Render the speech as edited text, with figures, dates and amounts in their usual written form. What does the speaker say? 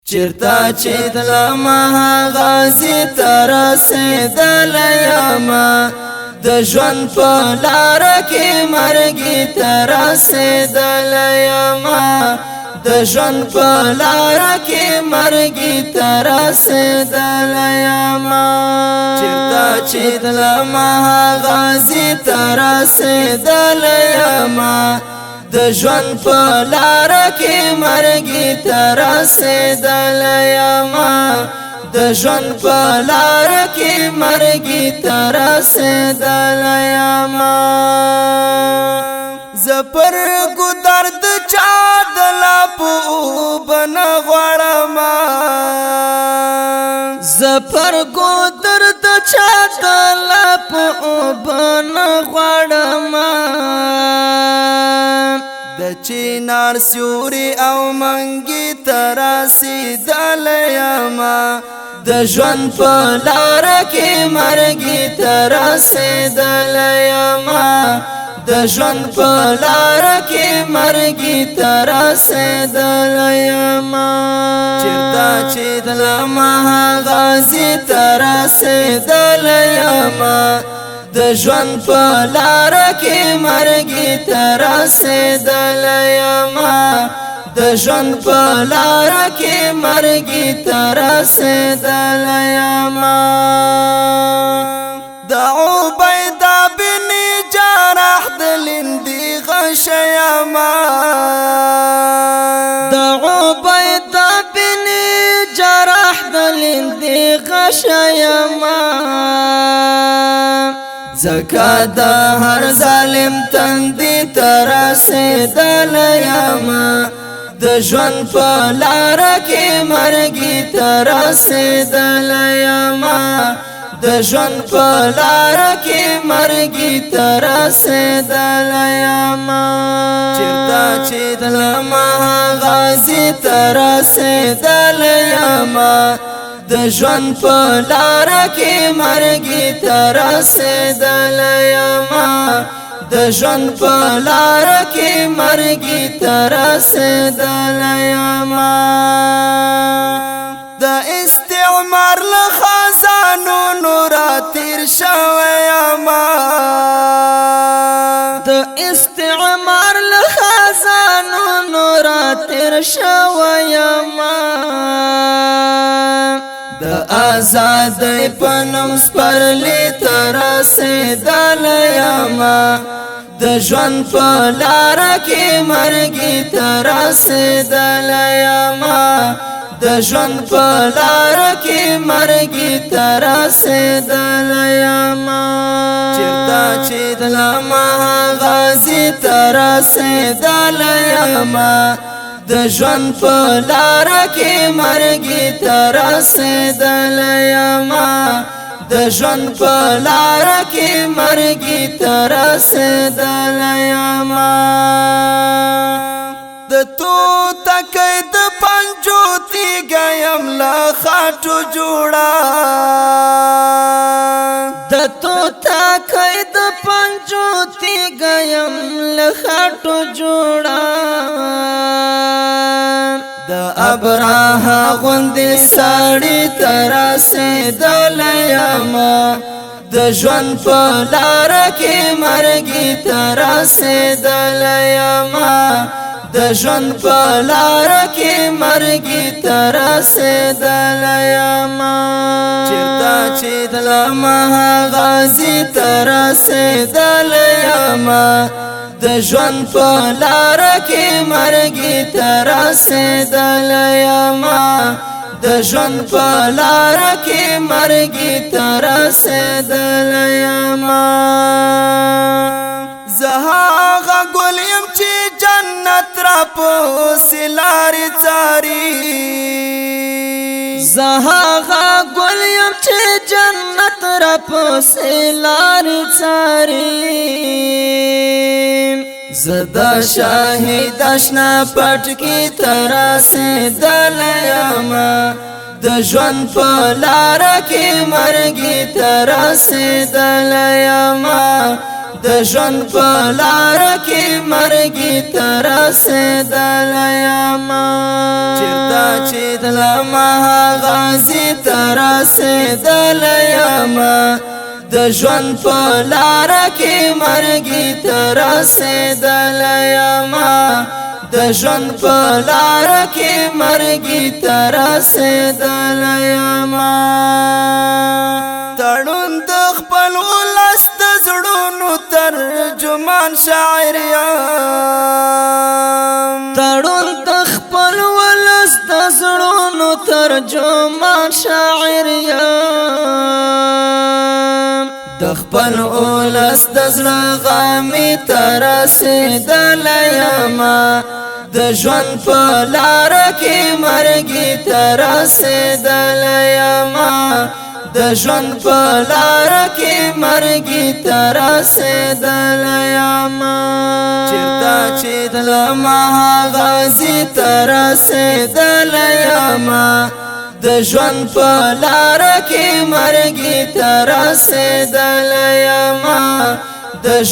چرتا چې دلما غازی تر رسیدل یما د ژوند په لار کې مرګي تر رسیدل یما د ژوند په لار کې مرګي تر رسیدل یما چرتا چې دلما غازی تر رسیدل یما د ژوند په لار کې مرګي تر رسیدل یما د ژوند په لار کې مرګي تر رسیدل یما زپر کو درد چا دلا په بن غړم زپر کو درد چا دلا په بن غړم د چینار سیوري او منګي تراسي دل یما د ژوند په لار کې مرګي تراسي دل یما د ژوند په لار کې مرګي تراسي دل یما چرتا چې دلما غازی تراسي دل یما د ژوند په لار کې مرګي تر رسیدل یما د ژوند په لار کې مرګي تر رسیدل یما د عبیده بن جراح د لندې غش یما د عبیده بن جراح د لندې غش یما زکا دا هر ظالم تندی ترسیدل یما د ژوند په لار کې مرګي ترسیدل یما د ژوند په لار کې مرګي ترسیدل یما چرتا چې دلما غازی ترسیدل یما د ژوند په لار کې مرګي تر رسیدل یما د ژوند په لار کې مرګي تر رسیدل یما د استعمار له خزانو نور تیر شوی یما د استعمار له خزانو نور تیر شوی یما د آزاد پنم سپرلی تر رسیدل یما د ژوند په لار کې مرګي تر رسیدل یما د ژوند په لار کې مرګي تر رسیدل یما چرتا چې دلما غازی تر رسیدل یما د ژوند په لار کې مرګي تر رسیدل یما د ژوند په لار کې مرګي تر رسیدل یما د تو تکي د پنجو تیګم لا خاطو جوړا د تو تکي د پنجو تیګم لا خاطو جوړا د ابراه غوندې ساړي تر رسیدل یما د ژوند په لار کې مرګي تر رسیدل یما د ژوند په لار کې مرګي تر رسیدل یما چرتا چې دلما غازی تر رسیدل یما د ژوند په لار کې مرګي تر رسیدل یما د ژوند په لار کې مرګي تر رسیدل یما زهاغه ګلیم چې جنت را په سلاري څاري زهاغه ګلیم چې جنت را په سلاري څاري زدا شاهد اشنا پټ کی تر رسیدل یما د ژوند په لار کې مرګي تر رسیدل یما د ژوند په لار کې مرګي تر رسیدلی یما چېرته چې تلمه غازي تر رسیدلی یما د ژوند په لار کې مرګي تر رسیدلی یما د ژوند په لار کې مرګي تر رسیدلی یما تړون د خپل ولس د زړونو ترجمان شاعر یم تړون د خپل ولس د زړونو ترجمان شاعر یم د خپل ولس د زړه غمې تر رسیدلی یما د ژوند په لار کې مرګي تر رسیدلی یما د ژوند په لار کې مرګي تر رسیدلی یما چېرته چې تلمه غازي تر رسیدلی یما د ژوند په لار کې مرګي تر رسیدلی یما د